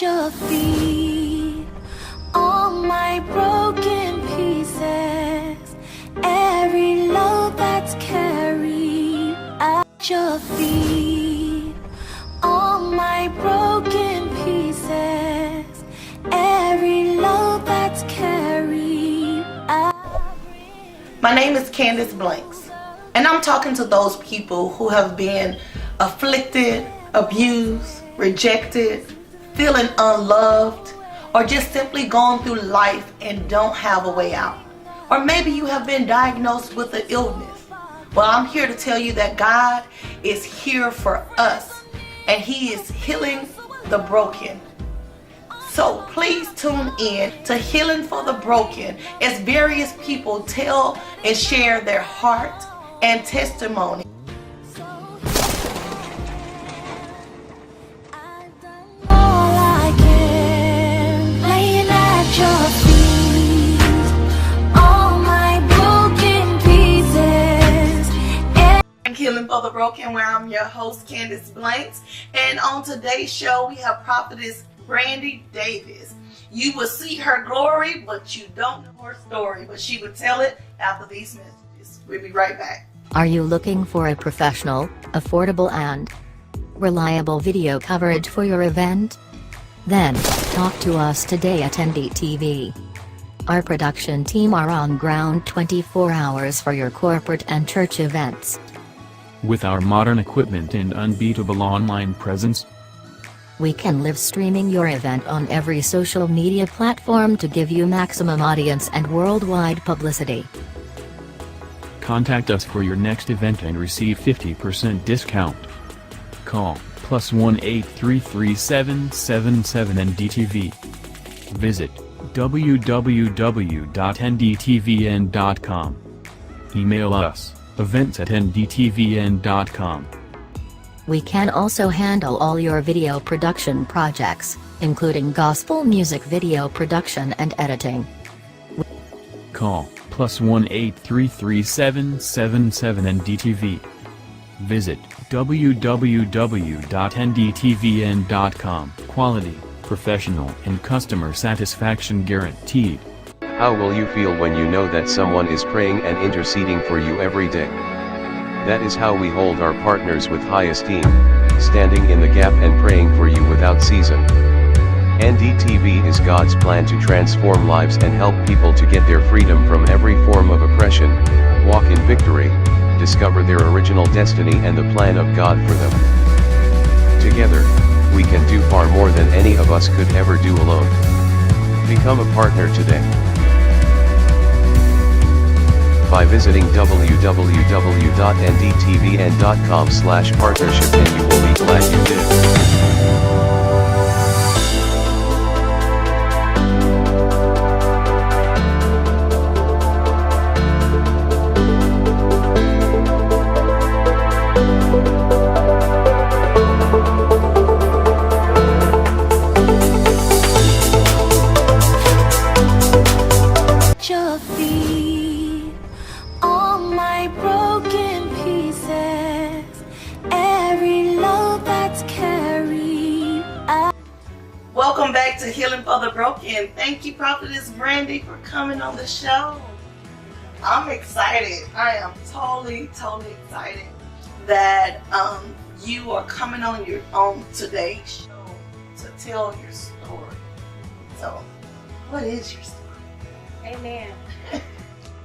Your feet, all my broken pieces, every load that's carried at your feet, all my broken pieces, every load that's carried. My name is Candace Blanks, and I'm talking to those people who have been afflicted, abused, rejected, feeling unloved, or just simply gone through life and don't have a way out. Or maybe you have been diagnosed with an illness. Well, I'm here to tell you that God is here for us, and He is healing the broken. So please tune in to Healing for the Broken as various people tell and share their heart and testimony. Healing for the Broken, where I'm your host, Candace Blanks, and on today's show we have Prophetess Brandi Davis. You will see her glory, but you don't know her story, but she will tell it after these messages. We'll be right back. Are you looking for a professional, affordable and reliable video coverage for your event? Then, talk to us today at NDTV. Our production team are on ground 24 hours for your corporate and church events. With our modern equipment and unbeatable online presence, we can live streaming your event on every social media platform to give you maximum audience and worldwide publicity. Contact us for your next event and receive 50% discount. Call +1 833 NDTV. Visit www.ndtvn.com. Email us events@ndtvn.com. We can also handle all your video production projects, including gospel music video production and editing. Call +1 833 NDTV. Visit www.ndtvn.com. Quality, professional, and customer satisfaction guaranteed. How will you feel when you know that someone is praying and interceding for you every day? That is how we hold our partners with high esteem, standing in the gap and praying for you without season. NDTV is God's plan to transform lives and help people to get their freedom from every form of oppression, walk in victory, discover their original destiny and the plan of God for them. Together, we can do far more than any of us could ever do alone. Become a partner today by visiting www.ndtvn.com/partnership, and you will be glad you did. Your feet, all my broken pieces, every load that's carried. Welcome back to Healing for the Broken. Thank you, Prophetess Brandi, for coming on the show. I'm excited. I am totally excited that you are coming on today's show to tell your story. So, what is your story? Amen.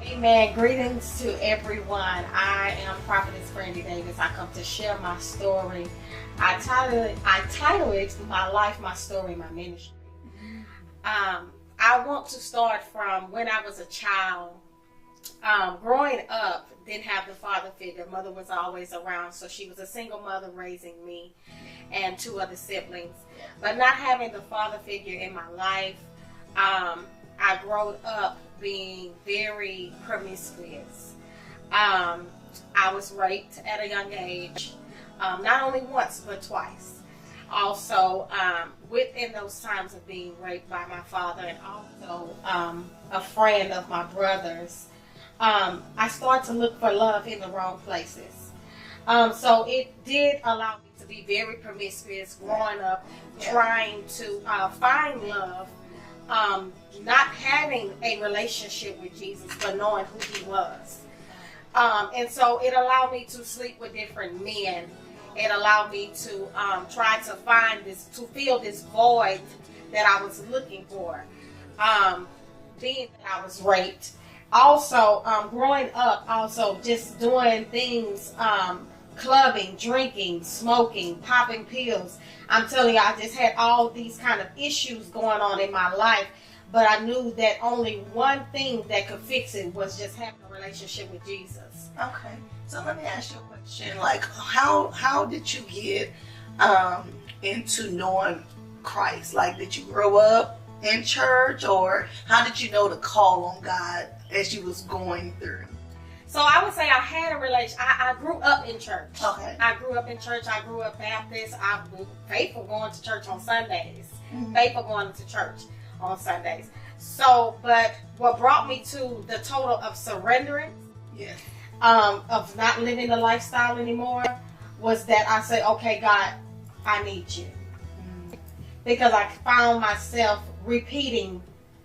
Amen. Greetings to everyone. I am Prophetess Brandi Davis. I come to share my story. I title it My Life, My Story, My Ministry. I want to start from when I was a child. Growing up, didn't have the father figure. Mother was always around, so she was a single mother raising me and two other siblings. But not having the father figure in my life, I grew up being very promiscuous. I was raped at a young age, not only once, but twice. Also, within those times of being raped by my father and also a friend of my brother's, I started to look for love in the wrong places. So it did allow me to be very promiscuous growing up, trying to find love, not having a relationship with Jesus, but knowing who he was. And so it allowed me to sleep with different men. It allowed me to try to find this, to fill this void that I was looking for. Being that I was raped. Also, growing up, also just doing things, clubbing, drinking, smoking, popping pills. I'm telling you, I just had all these kind of issues going on in my life, but I knew that only one thing that could fix it was just having a relationship with Jesus. Okay, so let me ask you a question. Like, how did you get into knowing Christ? Like, did you grow up in church, or how did you know to call on God as you was going through? So I would say I had a relation. I grew up in church. Okay. I grew up in church. I grew up Baptist. I was faithful going to church on Sundays. Faithful going to church on Sundays. So, but what brought me to the total of surrendering, of not living the lifestyle anymore, was that I said, okay, God, I need you. Because I found myself repeating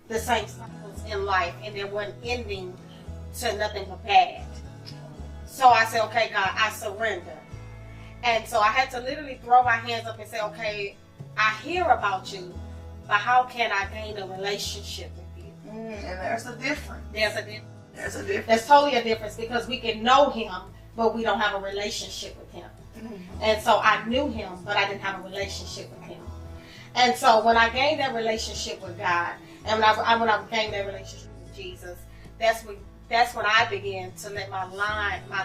the same cycles in life, and there wasn't ending to nothing but bad. So I said, okay, God, I surrender. And so I had to literally throw my hands up and say, okay, I hear about you, but how can I gain a relationship with you? And there's a difference. There's a difference. There's a difference. There's totally a difference, because we can know him, but we don't have a relationship with him. And so I knew him, but I didn't have a relationship with him. And so when I gained that relationship with God, and when I gained that relationship with Jesus, that's when I began to let my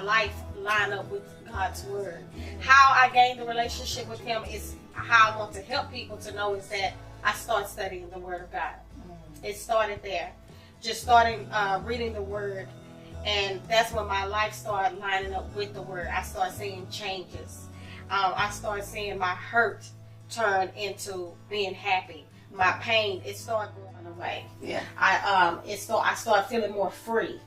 life line up with God's word. How I gained the relationship with him is how I want to help people to know, is that I started studying the word of God. It started there. Just starting reading the word, and that's when my life started lining up with the word. I started seeing changes. I started seeing my hurt turn into being happy. My pain, it started going away. I started feeling more free.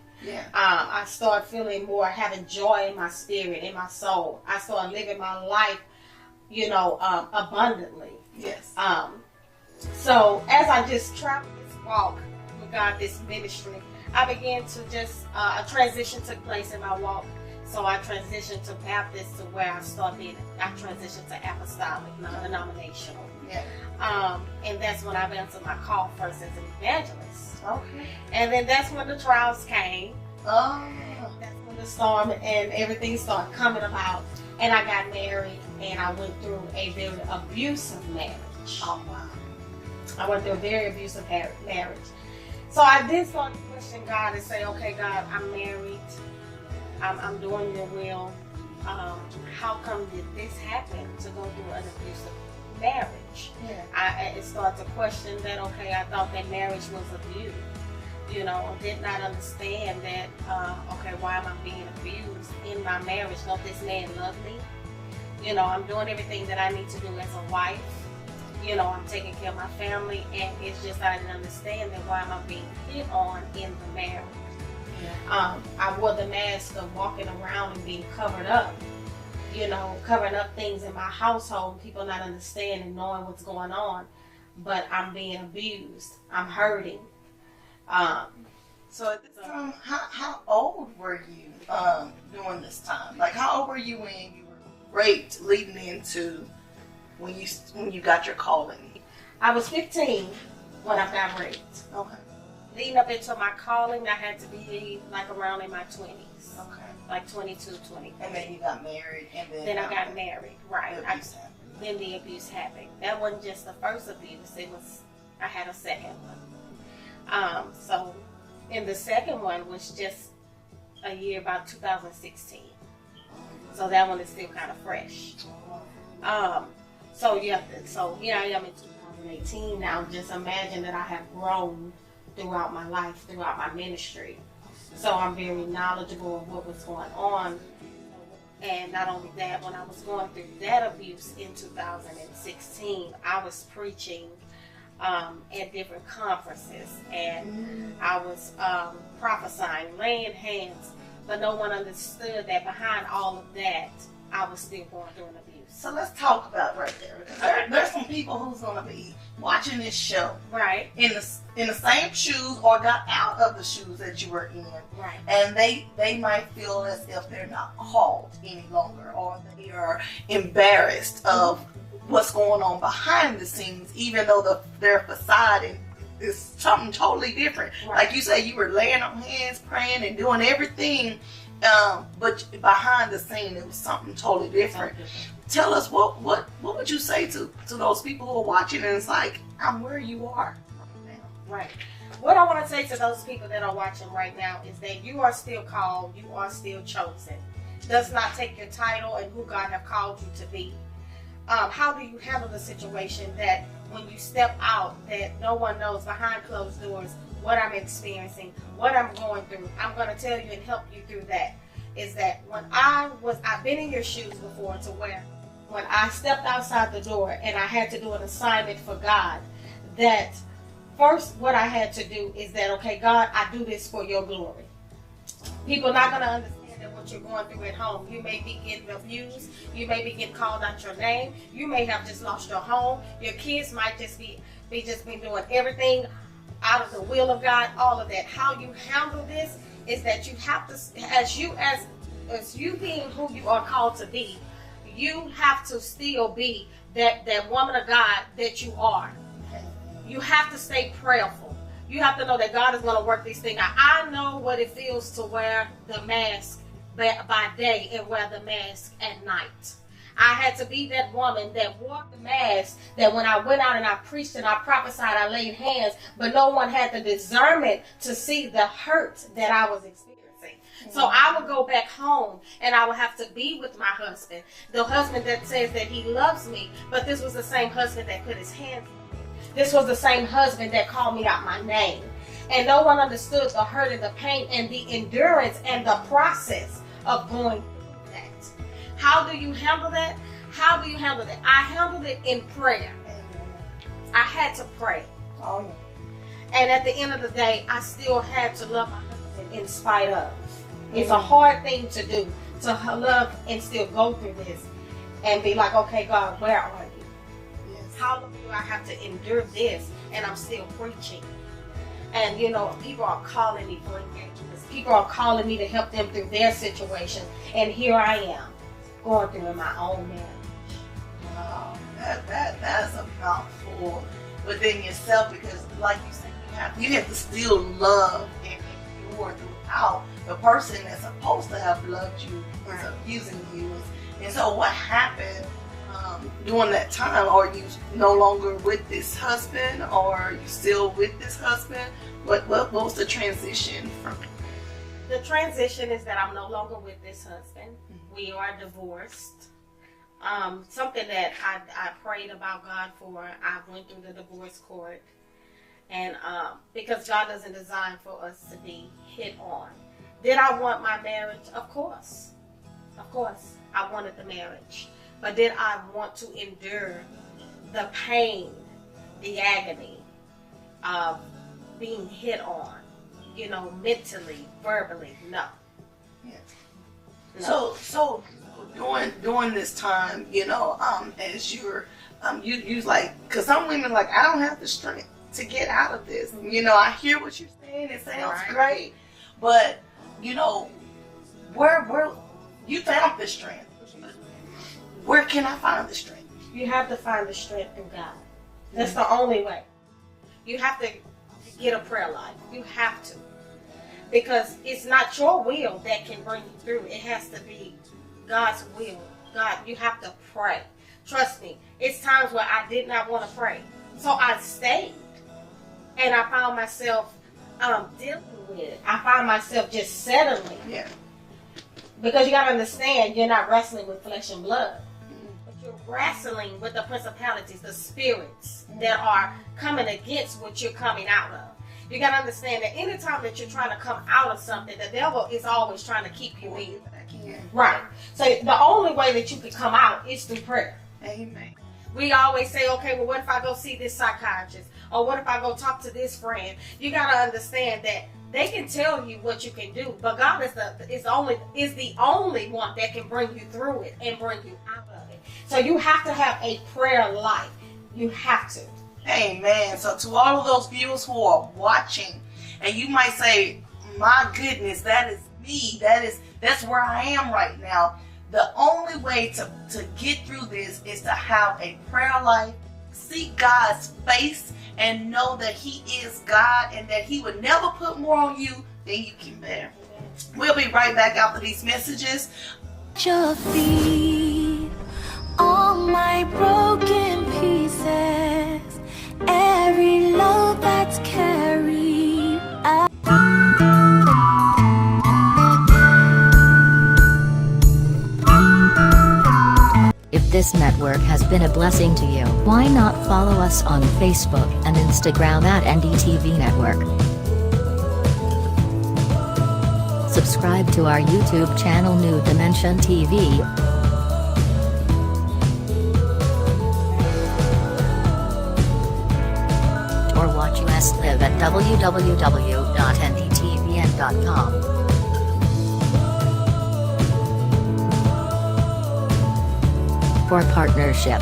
I started feeling more, having joy in my spirit, in my soul. I started living my life, abundantly. So as I just traveled this walk with God, this ministry, I began to just, a transition took place in my walk. So I transitioned to Baptist, to where I transitioned to apostolic, non-denominational. And that's when I've answered my call first as an evangelist. Okay. And then that's when the trials came. That's when the storm and everything started coming about. And I got married, and I went through a very abusive marriage. Oh, wow. I went through a very abusive marriage. So I did start to question God and say, okay, God, I'm married. I'm doing your will. How come did this happen, to go through an abusive marriage? I started to question that, okay, I thought that marriage was abuse. Did not understand that, okay, why am I being abused in my marriage? Don't this man love me? I'm doing everything that I need to do as a wife. I'm taking care of my family, and it's just I didn't understand that, why am I being hit on in the marriage? I wore the mask of walking around and being covered up, covering up things in my household, people not understanding, knowing what's going on, but I'm being abused, I'm hurting. So at this time, how old were you during this time? Like, how old were you when you were raped, leading into when you got your calling? I was 15 when I got raped. Okay. Leading up into my calling, I had to be like around in my 20s. Okay. Like 22, 23. And then you got married, and then I got married, right. The abuse happened. Then the abuse happened. That wasn't just the first abuse, I had a second one. So, and the second one was just a year, about 2016. So that one is still kind of fresh. So here I am in 2018 now. Just imagine that I have grown throughout my life, throughout my ministry. So I'm very knowledgeable of what was going on. And not only that, when I was going through that abuse in 2016, I was preaching at different conferences, and I was prophesying, laying hands, but no one understood that behind all of that, I was still going through an abuse. So let's talk about right there, because there's some people who's gonna be watching this show, Right. in the same shoes or got out of the shoes that you were in, Right. and they might feel as if they're not called any longer, or they are embarrassed of what's going on behind the scenes, even though their facade is something totally different. Right. Like you say, you were laying on hands, praying, and doing everything, but behind the scene, it was something totally different. Tell us, what would you say to those people who are watching, and it's like, I'm where you are now. Right. What I want to say to those people that are watching right now is that you are still called, you are still chosen. Does not take your title and who God have called you to be. How do you handle the situation that when you step out, that no one knows behind closed doors what I'm experiencing, what I'm going through? I'm going to tell you and help you through that. Is that when I've been in your shoes before, to where when I stepped outside the door and I had to do an assignment for God, that first what I had to do is that, okay, God, I do this for your glory. People are not going to understand that what you're going through at home. You may be getting abused. You may be getting called out your name. You may have just lost your home. Your kids might just be doing everything out of the will of God, all of that. How you handle this is that you have to, as you being who you are called to be, you have to still be that woman of God that you are. You have to stay prayerful. You have to know that God is going to work these things out. I know what it feels to wear the mask by day and wear the mask at night. I had to be that woman that wore the mask, that when I went out and I preached and I prophesied, I laid hands, but no one had the discernment to see the hurt that I was experiencing. So I would go back home and I would have to be with my husband, the husband that says that he loves me, but this was the same husband that put his hands on me. This was the same husband that called me out my name. And no one understood the hurt and the pain and the endurance and the process of going through that. How do you handle that? How do you handle that? I handled it in prayer. I had to pray. Oh, yeah. And at the end of the day, I still had to love my husband in spite of. It's a hard thing to do, to love and still go through this and be like, okay, God, where are you? Yes. How long do I have to endure this? And I'm still preaching. And, people are calling me for engagements. People are calling me to help them through their situation. And here I am, going through in my own marriage. Wow, that's a mouthful within yourself, because, like you said, you have to still love and endure throughout. The person that's supposed to have loved you is abusing you. And so what happened during that time? Are you no longer with this husband, or are you still with this husband? What was the transition from it? The transition is that I'm no longer with this husband. We are divorced. Something that I prayed about God for. I went through the divorce court. And because God doesn't design for us to be hit on. Did I want my marriage? Of course. Of course, I wanted the marriage. But did I want to endure the pain, the agony of being hit on, mentally, verbally? No. Yeah. No. So during this time, as you're, you like, because some women like, I don't have the strength to get out of this. I hear what you're saying. It sounds great, but where you found the strength. Where can I find the strength? You have to find the strength through God. That's the only way. You have to get a prayer life. You have to. Because it's not your will that can bring you through. It has to be God's will. God, you have to pray. Trust me, it's times where I did not want to pray. So I stayed. And I found myself dealing with it. I found myself just settling. Yeah. Because you got to understand, you're not wrestling with flesh and blood. But you're wrestling with the principalities, the spirits that are coming against what you're coming out of. You got to understand that anytime that you're trying to come out of something, the devil is always trying to keep you in. Right. So the only way that you can come out is through prayer. Amen. We always say, okay, well, what if I go see this psychiatrist? Or what if I go talk to this friend? You got to understand that they can tell you what you can do, but God is the only one that can bring you through it and bring you out of it. So you have to have a prayer life. You have to. Amen. So to all of those viewers who are watching, and you might say, my goodness, that is me. That's where I am right now. The only way to get through this is to have a prayer life, seek God's face, and know that He is God and that He would never put more on you than you can bear. We'll be right back after these messages. Your feet, all my broken pieces, every load that's carried. If this network has been a blessing to you, why not follow us on Facebook and Instagram at NDTV Network? Subscribe to our YouTube channel New Dimension TV. Or watch us live at www.ndtvn.com. For partnership,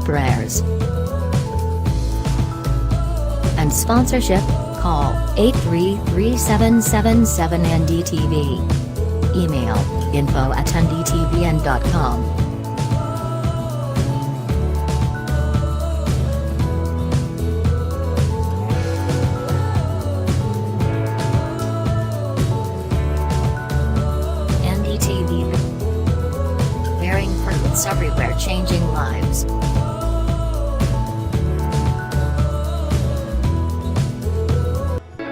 prayers, and sponsorship, call 833-777-NDTV. Email info@ndtvn.com. NDTV, bearing fruits everywhere, changing lives.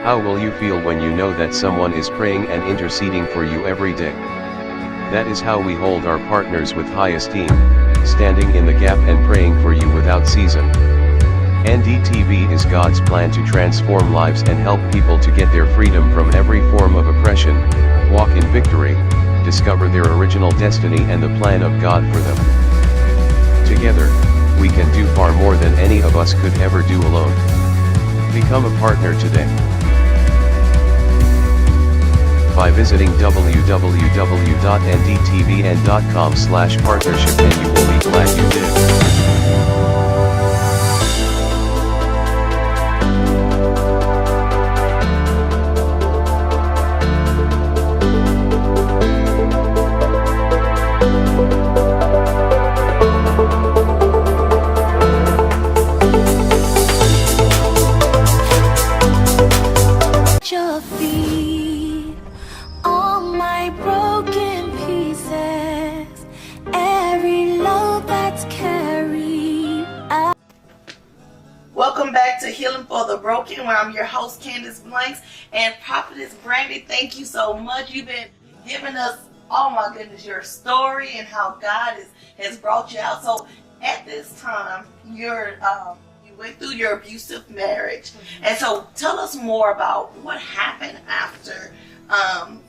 How will you feel when you know that someone is praying and interceding for you every day? That is how we hold our partners with high esteem, standing in the gap and praying for you without season. NDTV is God's plan to transform lives and help people to get their freedom from every form of oppression, walk in victory, discover their original destiny and the plan of God for them. Together, we can do far more than any of us could ever do alone. Become a partner today by visiting www.ndtvn.com/partnership, and you will be glad you did. Your feet, all my broken pieces, every load that's carried. Welcome back to Healing for the Broken, where I'm your host, Candace Blanks, and Prophetess Brandi. Thank you so much. You've been giving us, oh my goodness, your story and how God has brought you out. So at this time, you went through your abusive marriage. And so tell us more about what happened after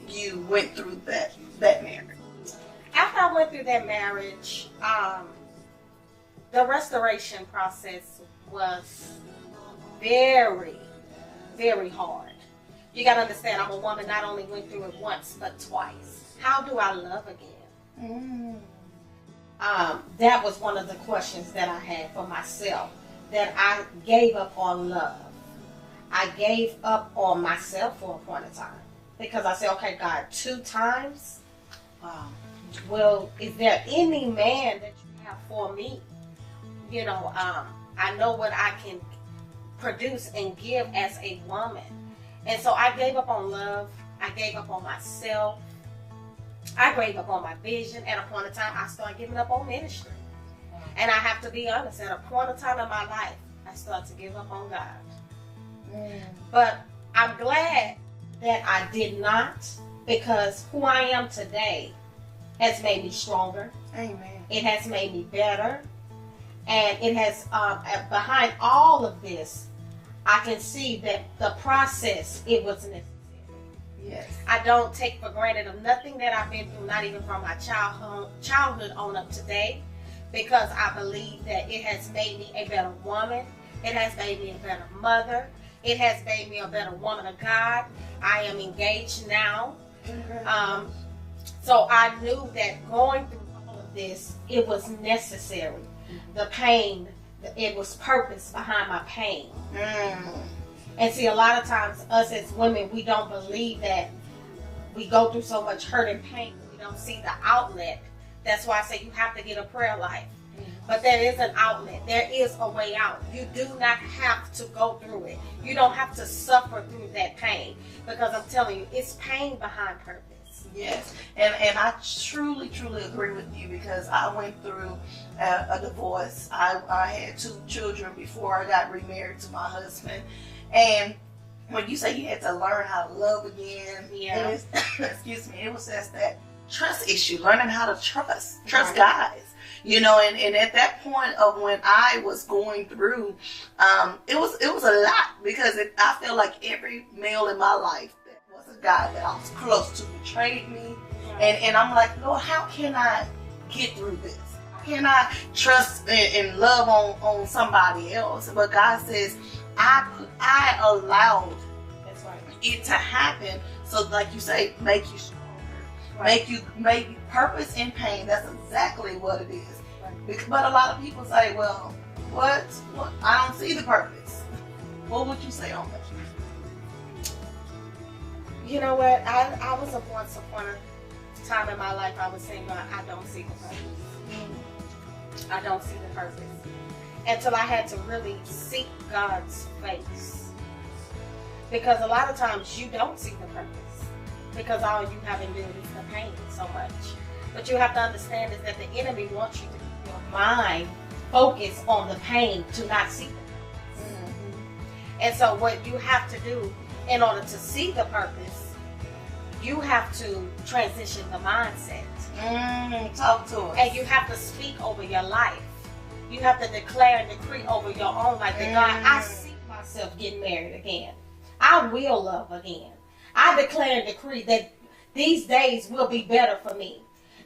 you went through that marriage. After I went through that marriage, the restoration process was very, very hard. You got to understand, I'm a woman, not only went through it once, but twice. How do I love again? That was one of the questions that I had for myself, that I gave up on love. I gave up on myself for a point of time. Because I said, okay, God, 2 times? Wow. Well, is there any man that you have for me? You know, I know what I can produce and give as a woman. And so I gave up on love. I gave up on myself. I gave up on my vision. At a point in time, I started giving up on ministry. And I have to be honest, at a point in time in my life, I started to give up on God. But I'm glad that I did not, because who I am today has made me stronger. Amen. It has made me better. And it has, behind all of this, I can see that the process, it was necessary. Yes. I don't take for granted of nothing that I've been through, not even from my childhood on up to today, because I believe that it has made me a better woman. It has made me a better mother. It has made me a better woman of God. I am engaged now. So I knew that going through all of this, it was necessary. The pain, it was purpose behind my pain. And see, a lot of times us as women, we don't believe that we go through so much hurt and pain. We don't see the outlet. That's why I say you have to get a prayer life. But there is an outlet. There is a way out. You do not have to go through it. You don't have to suffer through that pain. Because I'm telling you, it's pain behind purpose. Yes, and I truly agree with you, because I went through a divorce. I had 2 children before I got remarried to my husband. And when you say you had to learn how to love again, excuse me, it was just that trust issue, learning how to trust guys. You know, and at that point of when I was going through, it was a lot, because I feel like every male in my life that was a guy that I was close to betrayed me, and I'm like, Lord, how can I get through this? How can I trust and love on somebody else? But God says, I allowed it to happen, so like you say, make you stronger. Make you purpose in pain. That's exactly what it is. But a lot of people say, well, what? I don't see the purpose. What would you say on that? You know what? I was once upon a time in my life, I was saying, God, I don't see the purpose. I don't see the purpose. Until I had to really seek God's face. Because a lot of times you don't see the purpose. Because all you have endured is the pain so much. But you have to understand is that the enemy wants you to keep your mind focused on the pain to not see the purpose. And so what you have to do in order to see the purpose, you have to transition the mindset. Talk to us. And you have to speak over your life. You have to declare and decree over your own life that God, I see myself getting married again. I will love again. I declare and decree that these days will be better for me.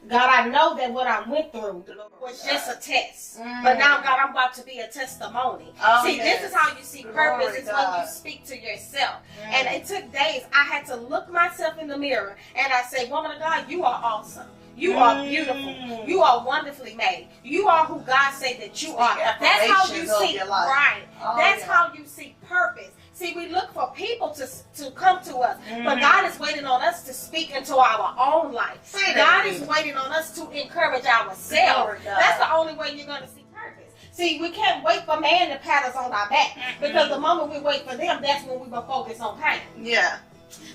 God, I know that what I went through was just a test. But now, God, I'm about to be a testimony. This is how you see purpose. It's when you speak to yourself. And it took days. I had to look myself in the mirror and I say, woman of God, you are awesome. You are beautiful. You are wonderfully made. You are who God said that you are. That's how you see, right. That's how you see purpose. See, we look for people to come to us, but God is waiting on us to speak into our own life. God is waiting on us to encourage ourselves. That's the only way you're going to see purpose. See, we can't wait for man to pat us on our back, because the moment we wait for them, that's when we will focus on pain. Yeah.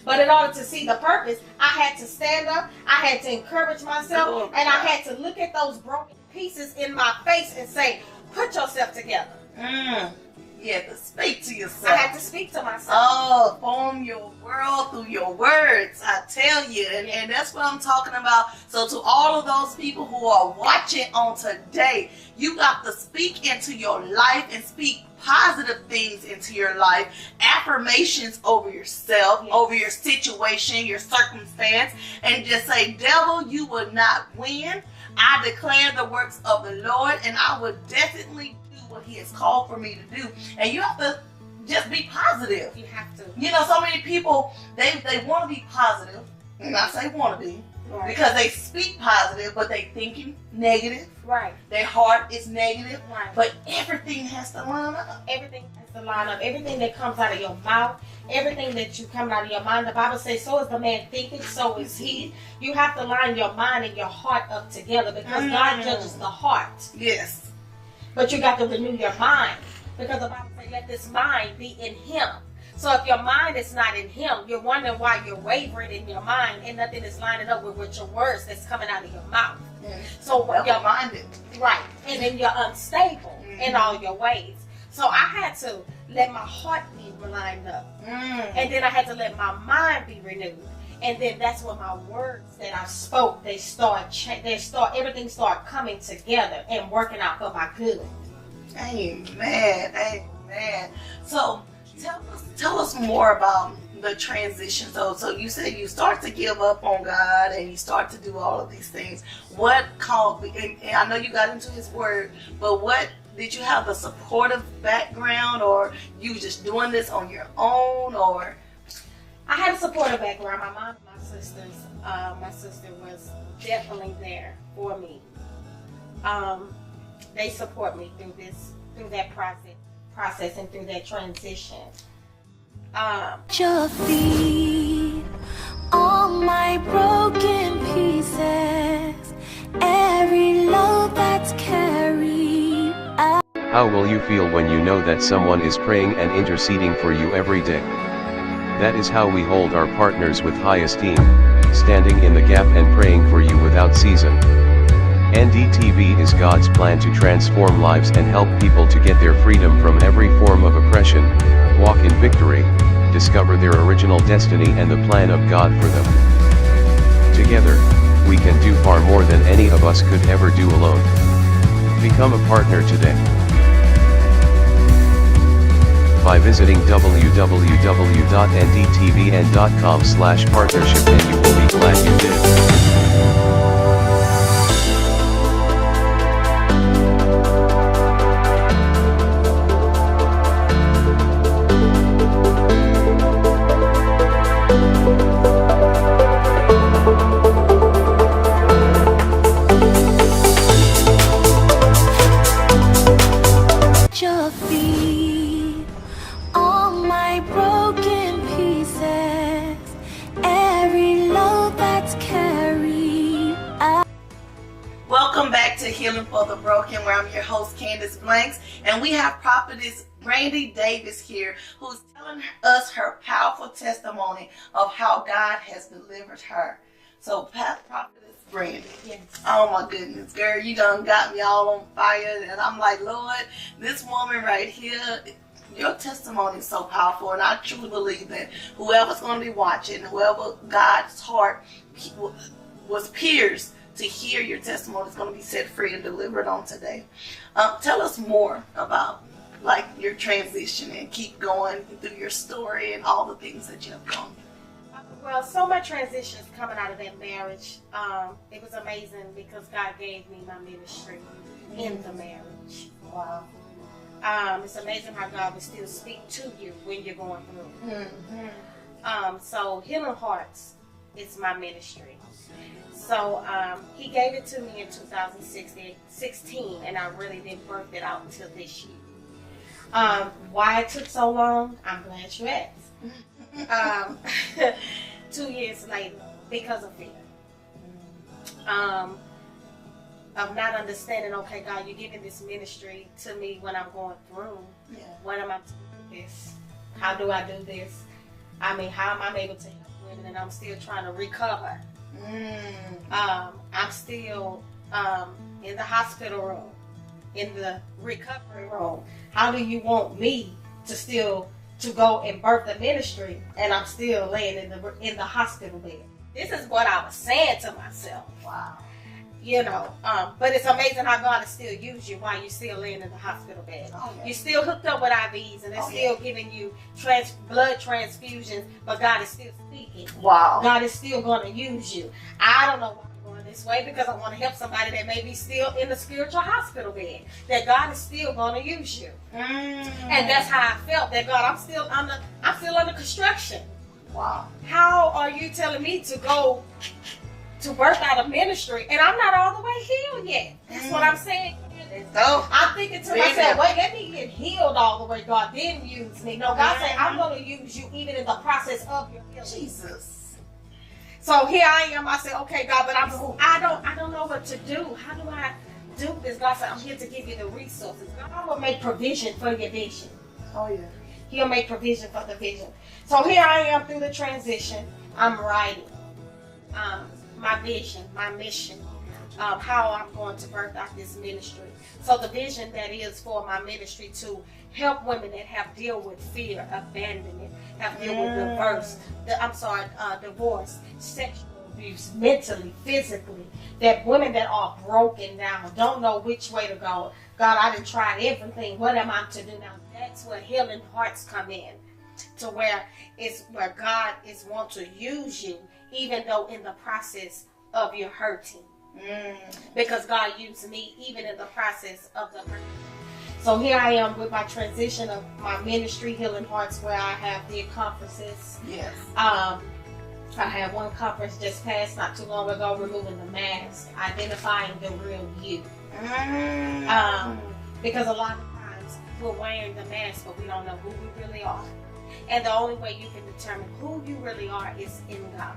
But in order to see the purpose, I had to stand up, I had to encourage myself, and I had to look at those broken pieces in my face and say, put yourself together. You have to speak to yourself. I had to speak to myself. Oh, form your world through your words, I tell you. And that's what I'm talking about. So to all of those people who are watching on today, you got to speak into your life and speak positive things into your life. Affirmations over yourself, over your situation, your circumstance. And just say, devil, you will not win. I declare the works of the Lord, and I will definitely what he has called for me to do. And you have to just be positive. You have to. You know, so many people, they want to be positive, and I say want to be, because they speak positive, but they thinking negative. Right. Their heart is negative. Right. But everything has to line up. Everything has to line up. Everything that comes out of your mouth, everything that you come out of your mind, the Bible says, so is the man thinking, so is he. You have to line your mind and your heart up together, because God judges the heart. Yes. But you got to renew your mind, because the Bible says, let this mind be in him. So if your mind is not in him, you're wondering why you're wavering in your mind and nothing is lining up with your words that's coming out of your mouth. So you're minded. Right. And then you're unstable in all your ways. So I had to let my heart be lined up. And then I had to let my mind be renewed. And then that's when my words that I spoke, everything start coming together and working out for my good. Amen. Amen. So tell us more about the transition. So you said you start to give up on God and you start to do all of these things. What called, and I know you got into His Word, but what did you have the supportive background, or you just doing this on your own, or? I had a supportive background. My mom, my sisters, my sister was definitely there for me. They support me through that process and through that transition. Your feet, all my broken pieces, every load that's carried. How will you feel when you know that someone is praying and interceding for you every day? That is how we hold our partners with high esteem, standing in the gap and praying for you without season. NDTV is God's plan to transform lives and help people to get their freedom from every form of oppression, walk in victory, discover their original destiny and the plan of God for them. Together, we can do far more than any of us could ever do alone. Become a partner today by visiting www.ndtvn.com/partnership, and you will be glad you did. Your feet, all my broken pieces, every load that's carried. Welcome back to Healing for the Broken, where I'm your host, Candace Blanks, and we have Prophetess Brandi Davis here, who's telling us her powerful testimony of how God has delivered her. So, Prophetess Brandi. Yes. Oh my goodness, girl, you done got me all on fire, and I'm like, Lord, this woman right here, your testimony is so powerful, and I truly believe that whoever's going to be watching, whoever God's heart was pierced to hear your testimony is going to be set free and delivered on today. Tell us more about like your transition and keep going through your story and all the things that you have gone through. Well, so my transitions coming out of that marriage, it was amazing because God gave me my ministry in the marriage. Wow. It's amazing how God will still speak to you when you're going through. Mm-hmm. So Healing Hearts is my ministry. So He gave it to me in 2016, and I really didn't birth it out until this year. Why it took so long, I'm glad you asked. 2 years later, because of fear. Of not understanding, okay, God, you're giving this ministry to me when I'm going through. Yeah. When am I to do this? How do I do this? I mean, how am I able to help women and I'm still trying to recover? I'm still in the hospital room, in the recovery room. How do you want me to go and birth the ministry, and I'm still laying in the hospital bed? This is what I was saying to myself. Wow. You know, but it's amazing how God will still use you while you're still laying in the hospital bed. Oh, yeah. You're still hooked up with IVs, and they're still giving you blood transfusions, but God is still speaking. Wow. God is still going to use you. I don't know why I'm going this way, because I want to help somebody that may be still in the spiritual hospital bed, that God is still going to use you. And that's how I felt, that God, I'm still under construction. Wow. How are you telling me to go to birth out of ministry, and I'm not all the way healed yet? That's what I'm saying. So I'm thinking to myself, wait, let me get healed all the way, God, then use me. No, God said, I'm going to use you even in the process of your healing. Jesus. So here I am. I said, okay, God, but I don't know what to do. How do I do this? God said, I'm here to give you the resources. God will make provision for your vision. Oh yeah. He'll make provision for the vision. So here I am through the transition. I'm writing my vision, my mission, how I'm going to birth out this ministry. So the vision that is for my ministry to help women that have dealt with fear, abandonment, have dealt with divorce, sexual abuse, mentally, physically, that women that are broken down, don't know which way to go. God, I done tried everything. What am I to do now? That's where Healing Hearts come in. to where God is want to use you, even though in the process of your hurting. Because God used me even in the process of the hurting. So here I am with my transition of my ministry, Healing Hearts, where I have the conferences. Yes. I had one conference just passed not too long ago, removing the mask, identifying the real you. Because a lot of times we're wearing the mask, but we don't know who we really are. And the only way you can determine who you really are is in God.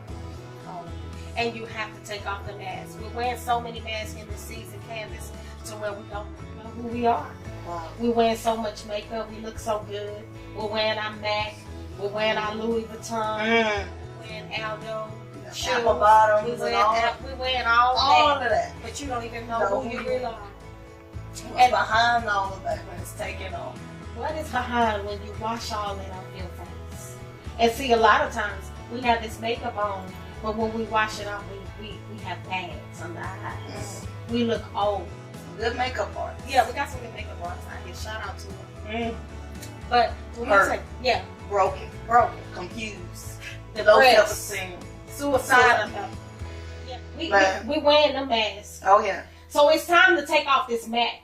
And you have to take off the mask. We're wearing so many masks in this season, Candace, to where we don't know who we are. Wow. We're wearing so much makeup. We look so good. We're wearing our MAC. We're wearing our Louis Vuitton. We're wearing Aldo. Shoes. Apple bottoms. We're wearing all of that. But you don't even know who you really are. What's behind all of that when it's taken off? What is behind when you wash all that off your face? And see, a lot of times we have this makeup on, but when we wash it off, we have bags under our eyes. We look old. Good makeup artists. Yeah, we got some good makeup artists out here. Shout out to them. But when we say, broken, confused, depressed, low self-esteem, suicidal. Yeah, we wearing the mask. Oh yeah. So it's time to take off this MAC,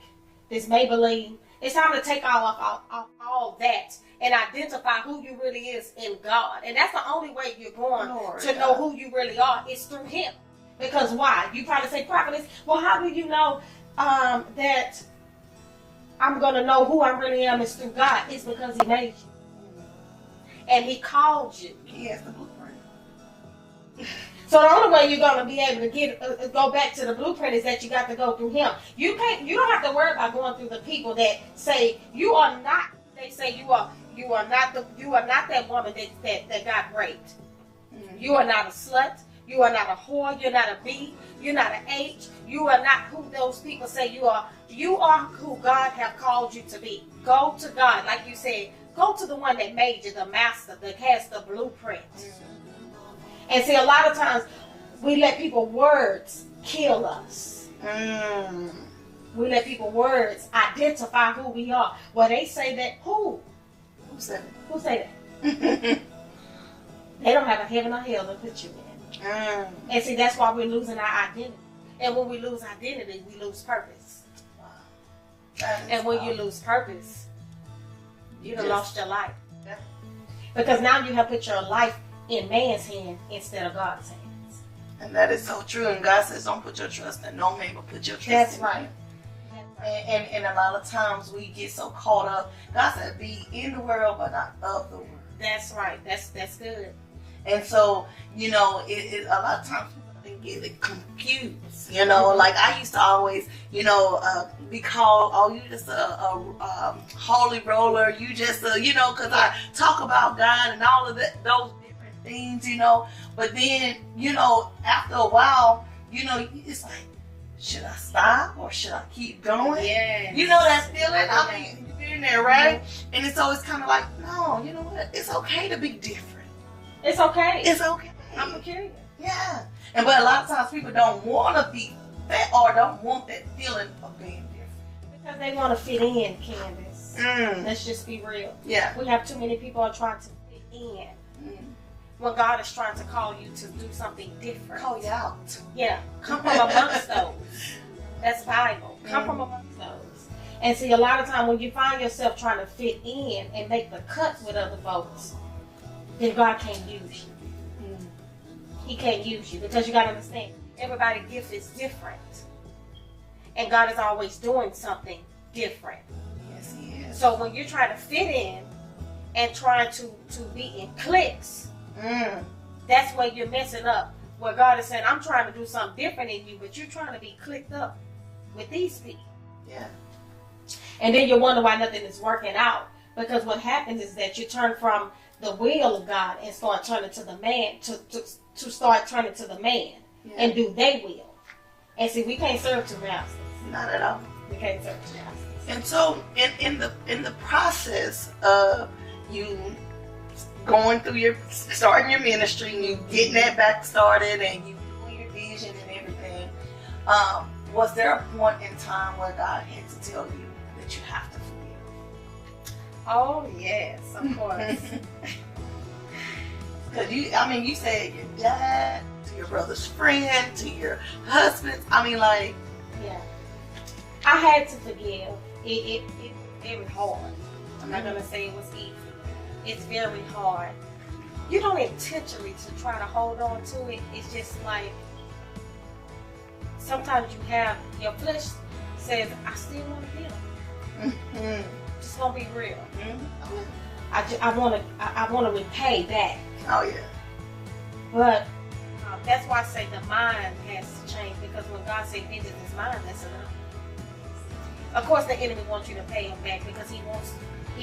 this Maybelline. It's time to take off all that and identify who you really is in God. And that's the only way you're going to know who you really are is through Him. Because why? You probably say, Prophetess, well, how do you know that I'm going to know who I really am is through God? It's because He made you. And He called you. He has the blueprint. So the only way you're going to be able to go back to the blueprint is that you got to go through Him. You don't have to worry about going through the people that say you are not. They say you are not that woman that got raped. You are not a slut. You are not a whore. You're not a B. You're not an H. You are not who those people say you are. You are who God have called you to be. Go to God, like you said. Go to the one that made you, the master that has the blueprint. And see, a lot of times we let people words kill us. We let people words identify who we are. Well, they say that who? Who said it? Who say that? They don't have a heaven or hell to put you in. And see, that's why we're losing our identity. And when we lose identity, we lose purpose. And when you lose purpose, you done lost your life. Yeah. Because now you have put your life in man's hand instead of God's hands. And that is so true. And God says, don't put your trust in no man, but put your trust in right. Him. And a lot of times we get so caught up. God said, be in the world, but not of the world. That's right. That's good. And so, a lot of times people get it confused. Like I used to always, be called, oh, you just a holy roller. You just, because I talk about God and all of those different things, But then, after a while, it's like, should I stop or should I keep going? Yeah. You know that feeling? I mean, you've been there, right? And it's always kind of like, no, you know what? It's okay to be different. It's okay. It's okay. I'm peculiar. Yeah. But a lot of times people don't want to be that or don't want that feeling of being different. Because they want to fit in, Candace. Let's just be real. Yeah. We have too many people are trying to fit in. When God is trying to call you to do something different. Call you out. Yeah. Come from amongst those. That's Bible. Come from amongst those. And see, a lot of time when you find yourself trying to fit in and make the cut with other folks, then God can't use you. He can't use you because you got to understand, everybody's gift is different. And God is always doing something different. Yes, He is. So when you're trying to fit in and trying to be in cliques, that's where you're messing up. Where God is saying, I'm trying to do something different in you, but you're trying to be clicked up with these people. Yeah. And then you wonder why nothing is working out. Because what happens is that you turn from the will of God and start turning to the man, to start turning to the man and do their will. And see, we can't serve two masters. Not at all. We can't serve two masters. And so in the process of you going through starting your ministry and you getting that back started and you doing your vision and everything, was there a point in time where God had to tell you that you have to forgive? Oh yes, of course. Cause you said your dad, to your brother's friend, to your husband. I mean, like, Yeah, I had to forgive. It very hard. I'm not gonna say it was easy. It's very hard. You don't intentionally to try to hold on to it. It's just like sometimes you have your flesh says, "I still want to heal." Just gonna be real. I want to repay back. Oh yeah. But that's why I say the mind has to change, because when God says vengeance is mine, that's enough. Of course, the enemy wants you to pay him back because he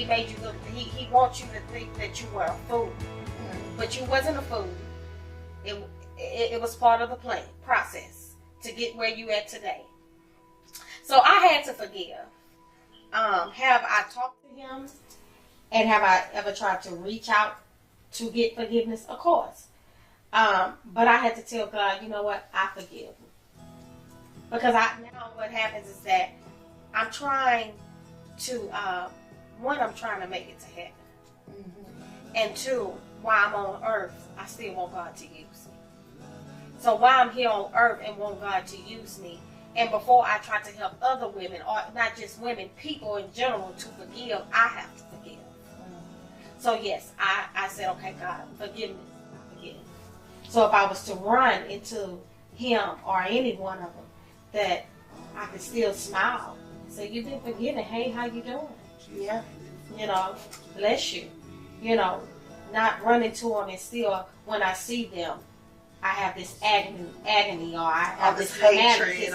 made you look. He wants you to think that you were a fool, but you wasn't a fool. It was part of the process to get where you at today. So I had to forgive. Have I talked to him, and have I ever tried to reach out to get forgiveness? Of course. But I had to tell God, you know what, I forgive. Because now what happens is that I'm trying to, one, I'm trying to make it to heaven. And two, while I'm on earth, I still want God to use me. So while I'm here on earth and want God to use me, and before I try to help other women, or not just women, people in general, to forgive, I have to forgive. So yes, I said, okay, God, forgive me. Forgive me. So if I was to run into him or any one of them, that I could still smile and say, you've been forgiven. Hey, how you doing? Yeah. You know, bless you. You know, not run into them and still, when I see them, I have this agony, or I have this hatred,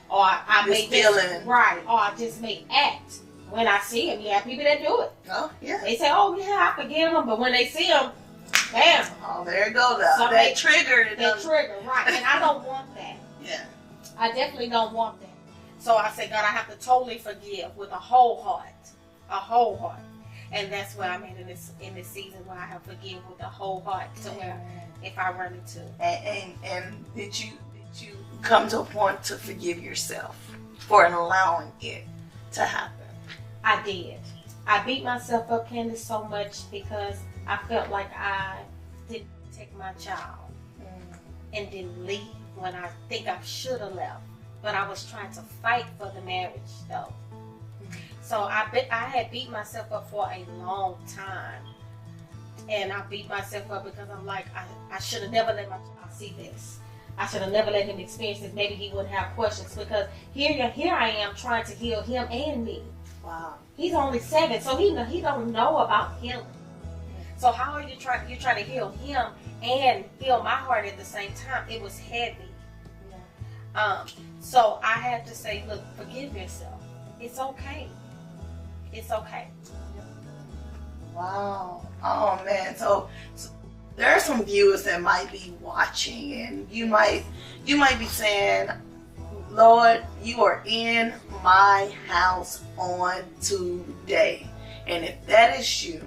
or I may just, right, or I just may act. When I see him, you have people that do it. Oh, yeah. They say, oh, yeah, I forgive him. But when they see him, bam. Oh, there it goes. That trigger. That trigger, right. And I don't want that. Yeah. I definitely don't want that. So I say, God, I have to totally forgive with a whole heart. A whole heart. And that's where I'm in this season, where I have forgiven with a whole heart. So where if I run into. And did you come to a point to forgive yourself for allowing it to happen? I did. I beat myself up, Candace, so much because I felt like I didn't take my child and didn't leave when I think I should have left. But I was trying to fight for the marriage, though. So I had beat myself up for a long time. And I beat myself up because I'm like, I should have never let my child see this. I should have never let him experience this. Maybe he wouldn't have questions, because here I am trying to heal him and me. Wow. He's only 7, so he don't know about healing. So how are you trying to heal him and heal my heart at the same time? It was heavy. Yeah. So I had to say, look, forgive yourself. It's okay. It's okay. Wow. Oh man. So there are some viewers that might be watching, and you might be saying, Lord, you are in my house on today. And if that is you,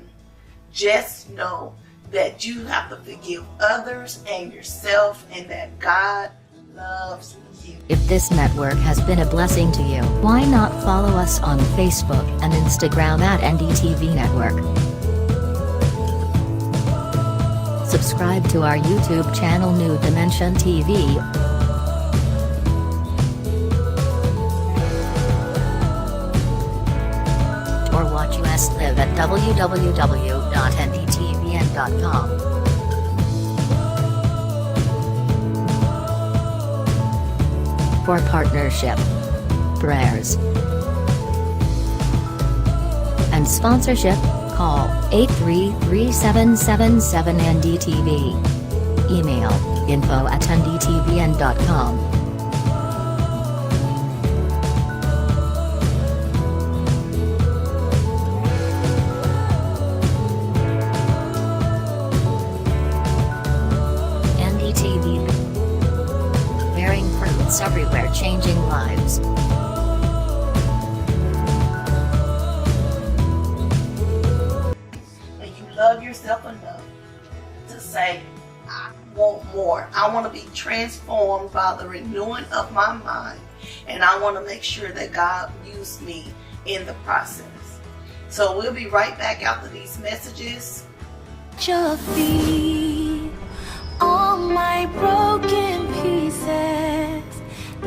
just know that you have to forgive others and yourself, and that God loves you. If this network has been a blessing to you, why not follow us on Facebook and Instagram at NDTV Network? Subscribe to our YouTube channel New Dimension TV. Or watch us live at www.ndtvn.com. For partnership, prayers, and sponsorship, call 833-777-NDTV. Email info@ndtvn.com. NDTV. Bearing fruits everywhere, changing lives. Love yourself enough to say, I want more. I want to be transformed by the renewing of my mind, and I want to make sure that God used me in the process. So we'll be right back after these messages. Your feet, all my broken pieces,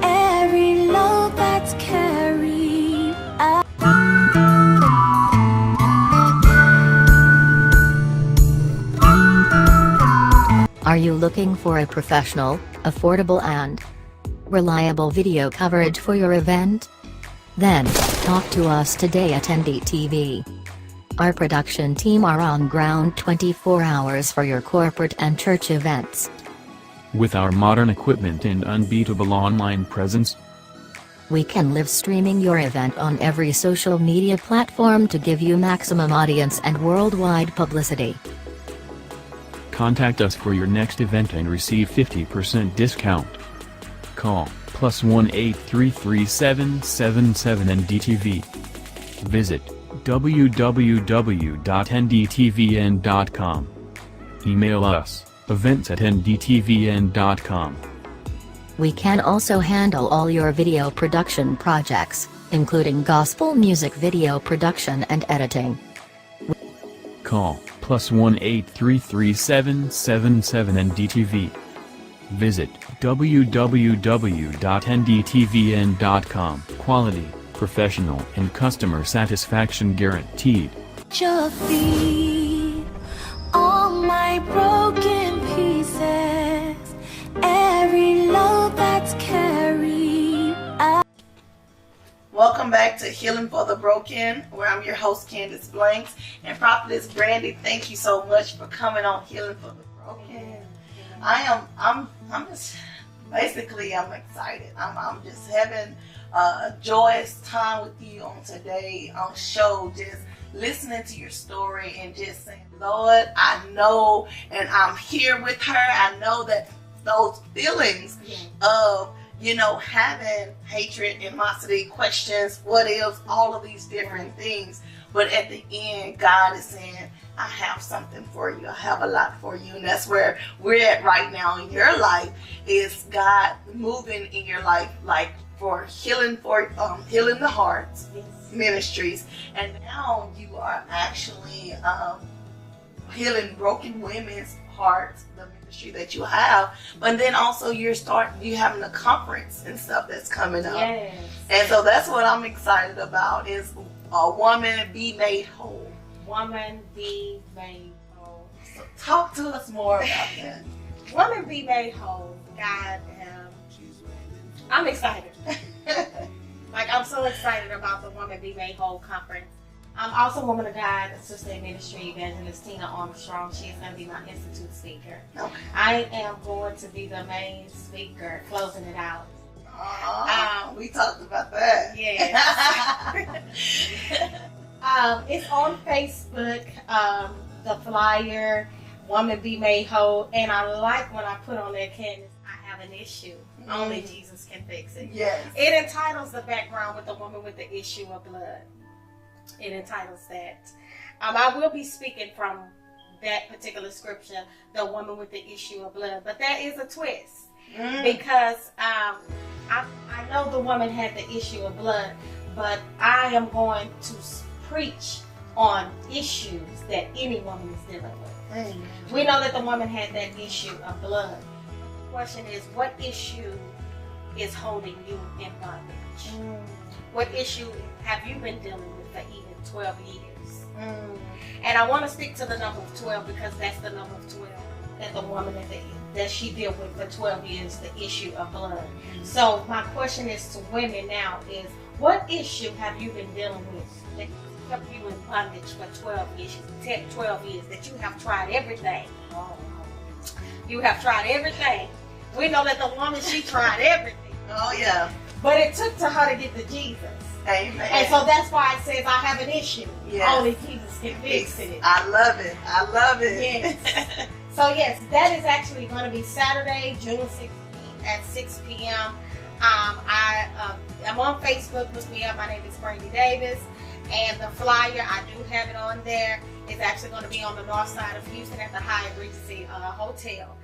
every load that's carried. Are you looking for a professional, affordable and reliable video coverage for your event? Then, talk to us today at NDTV. Our production team are on ground 24 hours for your corporate and church events. With our modern equipment and unbeatable online presence, we can live streaming your event on every social media platform to give you maximum audience and worldwide publicity. Contact us for your next event and receive 50% discount. Call +1 833 NDTV. Visit www.ndtvn.com. Email us, events@ndtvn.com. We can also handle all your video production projects, including gospel music video production and editing. Call +1 833 NDTV. Visit www.ndtvn.com. Quality, professional, and customer satisfaction guaranteed. Your feet, all my broken pieces, every load that's carried. Welcome back to Healing for the Broken, where I'm your host, Candace Blanks, and Prophetess Brandi. Thank you so much for coming on Healing for the Broken. I'm just, basically, I'm excited. I'm just having a joyous time with you on today on show, just listening to your story and just saying, Lord, I know, and I'm here with her. I know that those feelings of, you know, having hatred, animosity, questions, what ifs, all of these different things. But at the end, God is saying, I have something for you. I have a lot for you. And that's where we're at right now in your life, is God moving in your life, like for healing the hearts ministries. And now you are actually healing broken women's hearts, the ministry that you have. But then also you having a conference and stuff that's coming up. Yes. And so that's what I'm excited about, is a woman be made whole. Woman be made whole. So talk to us more about that. Woman be made whole. God, I'm excited. I'm so excited about the Woman Be Made Whole conference. I'm also Woman of God, Assistant Ministry Evangelist Tina Armstrong. She's going to be my Institute speaker. Okay. I am going to be the main speaker, closing it out. We talked about that. Yes. It's on Facebook, the flyer, Woman Be Made Whole. And I like when I put on there, Candace, I have an issue. Only Jesus can fix it. Yes. It entitles the background with the woman with the issue of blood. It entitles that. I will be speaking from that particular scripture, the woman with the issue of blood. But there is a twist. Because I know the woman had the issue of blood, but I am going to preach on issues that any woman is dealing with. We know that the woman had that issue of blood. The question is, what issue is holding you in bondage? What issue have you been dealing with for even 12 years? And I want to speak to the number of 12 because that's the number of 12 that the woman that she dealt with for 12 years, the issue of blood. So my question is to women now is, what issue have you been dealing with that kept you in bondage for 12 years, that you have tried everything? You have tried everything. We know that the woman, she tried everything. Oh, yeah. But it took to her to get to Jesus. Amen. And so that's why it says, I have an issue. Yes. Only Jesus can fix it. I love it. I love it. Yes. So yes, that is actually going to be Saturday, June 16th at 6 p.m. I'm on Facebook. Look me up. My name is Brandi Davis. And the flyer, I do have it on there. It's actually going to be on the north side of Houston at the Hyatt Regency Hotel.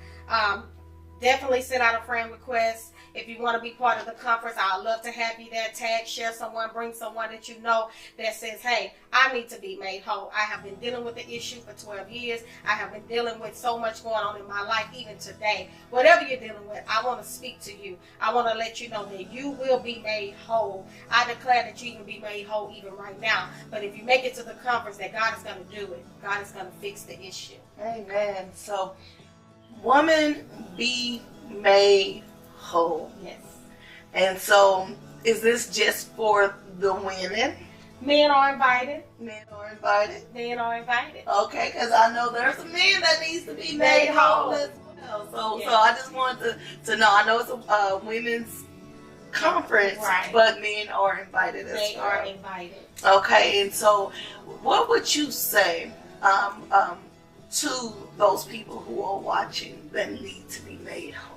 Definitely send out a friend request. If you want to be part of the conference, I'd love to have you there. Tag, share someone, bring someone that you know that says, hey, I need to be made whole. I have been dealing with the issue for 12 years. I have been dealing with so much going on in my life, even today. Whatever you're dealing with, I want to speak to you. I want to let you know that you will be made whole. I declare that you can be made whole even right now. But if you make it to the conference, that God is going to do it. God is going to fix the issue. Amen. So, woman, be made whole. Yes. And so, is this just for the women? Men are invited. Men are invited. Men are invited. Okay, because I know there's a man that needs to be made whole as well. So, Yeah. so I just wanted to know. I know it's a women's conference, Right. but men are invited as They well. are invited. Okay, and so what would you say to those people who are watching that need to be made whole?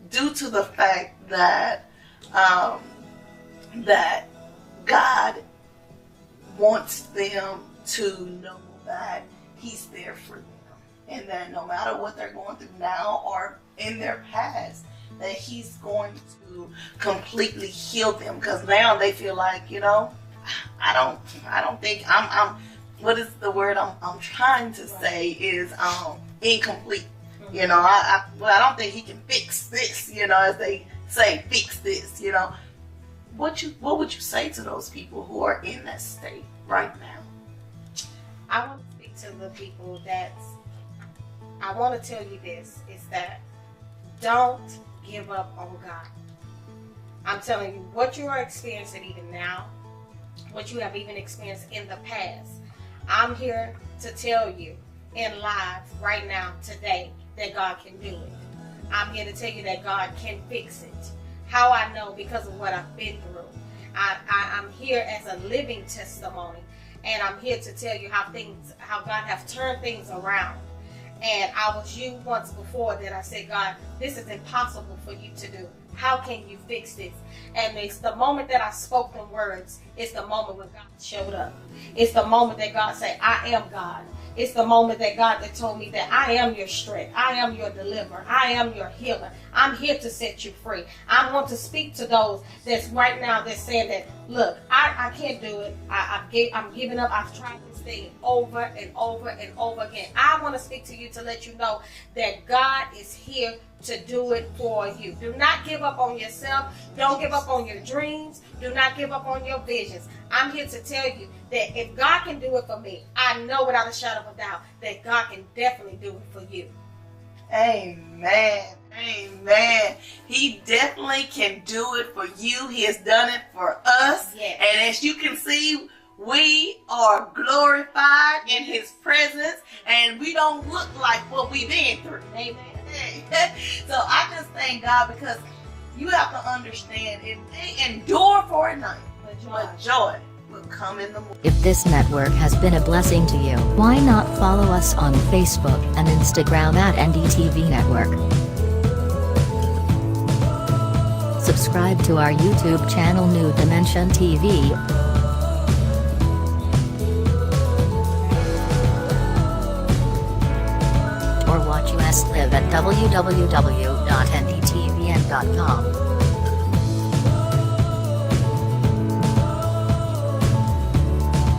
Due to the fact that that God wants them to know that He's there for them, and that no matter what they're going through now or in their past, that He's going to completely heal them. Because now they feel like, you know, I don't think I'm what is the word I'm trying to say is incomplete. You know, I don't think He can fix this. You know, as they say, fix this. You know, what would you say to those people who are in that state right now? I want to speak to the people I want to tell you this, is that don't give up on God. I'm telling you, what you are experiencing even now, what you have even experienced in the past, I'm here to tell you in live right now, today, that God can do it. I'm here to tell you that God can fix it. How I know? Because of what I've been through. I'm here as a living testimony, and I'm here to tell you how God have turned things around. And I was you once before that I said, God, this is impossible for you to do. How can you fix this? And it's the moment that I spoke the words, it's the moment when God showed up. It's the moment that God said, I am God. It's the moment that God that told me that I am your strength. I am your deliverer. I am your healer. I'm here to set you free. I want to speak to those that's right now that's saying that, look, I can't do it. I'm giving up. I've tried this thing over and over and over again. I want to speak to you to let you know that God is here to do it for you. Do not give up on yourself. Don't give up on your dreams. Do not give up on your visions. I'm here to tell you that if God can do it for me, I know without a shadow of a doubt that God can definitely do it for you. Amen. Amen. He definitely can do it for you. He has done it for us. Yes. And as you can see, we are glorified in His presence, and we don't look like what we've been through. Amen. So I just thank God, because you have to understand, it may endure for a night, but joy will come in the morning. If this network has been a blessing to you, why not follow us on Facebook and Instagram at NDTV Network? Subscribe to our YouTube channel New Dimension TV. Or watch us live at www.ndtvn.com.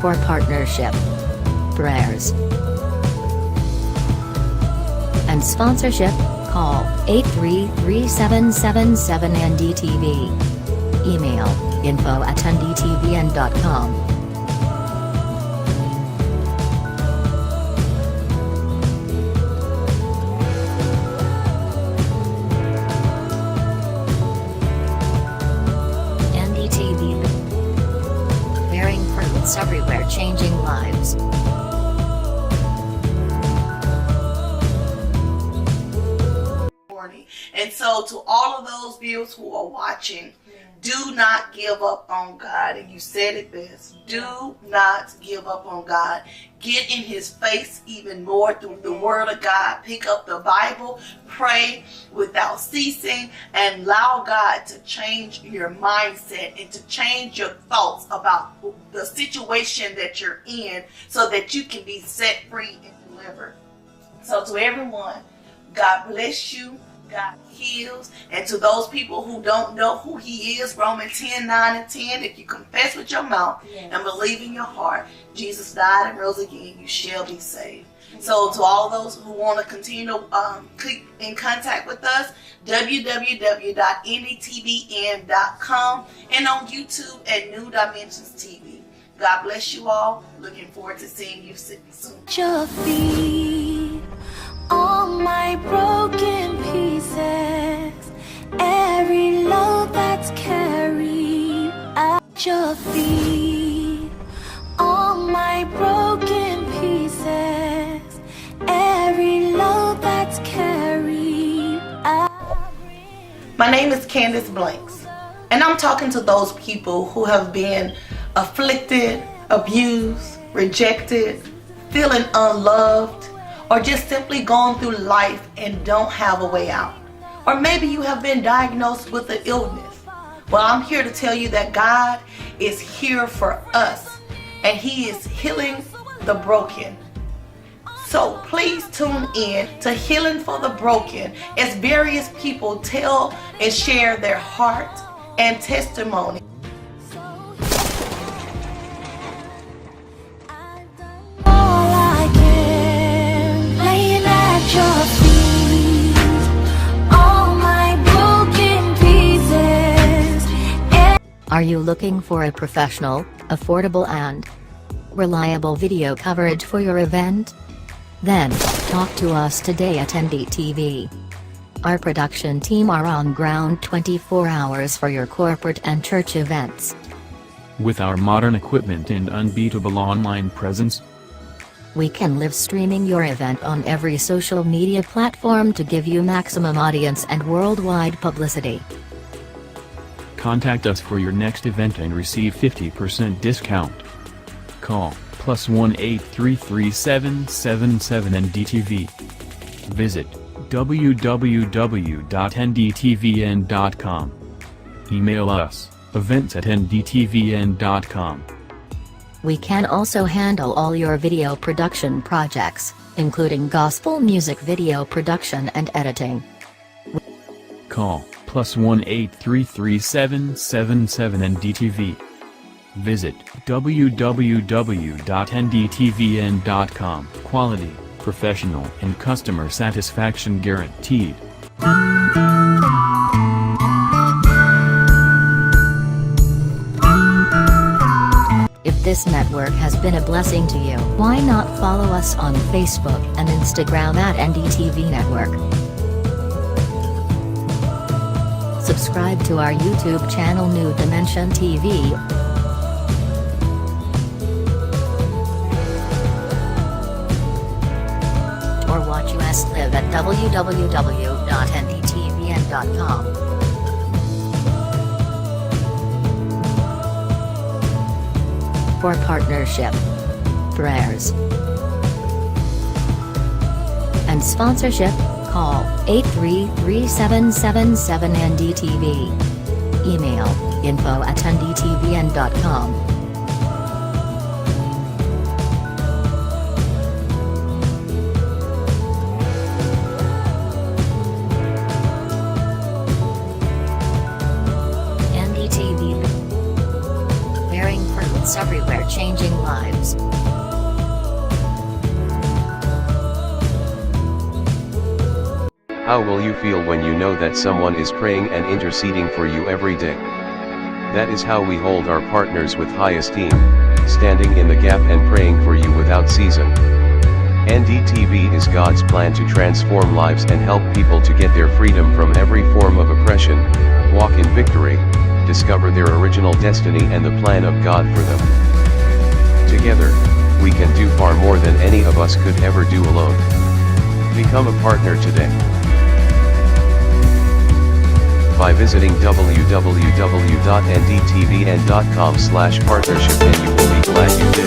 For partnership, prayers, and sponsorship, call 833-777-NDTV. Email info@ndtvn.com. NDTV. Bearing fruits everywhere, changing lives. And so to all of those viewers who are watching, do not give up on God. And you said it best. Do not give up on God. Get in His face even more through the Word of God. Pick up the Bible. Pray without ceasing. And allow God to change your mindset and to change your thoughts about the situation that you're in, so that you can be set free and delivered. So to everyone, God bless you. God heals. And to those people who don't know who he is, Romans 10:9-10, if you confess with your mouth and believe in your heart, Jesus died and rose again, you shall be saved. So to all those who want to continue to keep in contact with us, www.ndtvn.com and on YouTube at New Dimensions TV. God bless you all. Looking forward to seeing you soon. Your feet, all my broken pieces, every load that's carried at your feet, all my broken pieces, every load that's carried. My name is Candace Blanks, and I'm talking to those people who have been afflicted, abused, rejected, feeling unloved, or just simply gone through life and don't have a way out. Or maybe you have been diagnosed with an illness. Well, I'm here to tell you that God is here for us, and he is healing the broken. So please tune in to Healing for the Broken as various people tell and share their heart and testimony. All I can, laying at your feet, all my broken pieces. Are you looking for a professional, affordable and reliable video coverage for your event? Then, talk to us today at NDTV. Our production team are on ground 24 hours for your corporate and church events. With our modern equipment and unbeatable online presence, we can live streaming your event on every social media platform to give you maximum audience and worldwide publicity. contact us for your next event and receive 50% discount. Call +1 833 NDTV. Visit www.ndtvn.com. Email us, events@ndtvn.com. We can also handle all your video production projects, including gospel music video production and editing. Call +1 833 NDTV. Visit www.ndtvn.com. Quality, professional, and customer satisfaction guaranteed. If this network has been a blessing to you, why not follow us on Facebook and Instagram at NDTV Network? Subscribe to our YouTube channel New Dimension TV. Or watch us live at www.ndtvn.com. For partnership, prayers, and sponsorship, call 833-777-NDTV. Email info@ndtvn.com. NDTV, bearing fruits everywhere, changing lives. How will you feel when you know that someone is praying and interceding for you every day? That is how we hold our partners with high esteem, standing in the gap and praying for you without season. NDTV is God's plan to transform lives and help people to get their freedom from every form of oppression, walk in victory, discover their original destiny and the plan of God for them. Together, we can do far more than any of us could ever do alone. Become a partner today by visiting www.ndtvn.com/partnership, and you will be glad you did.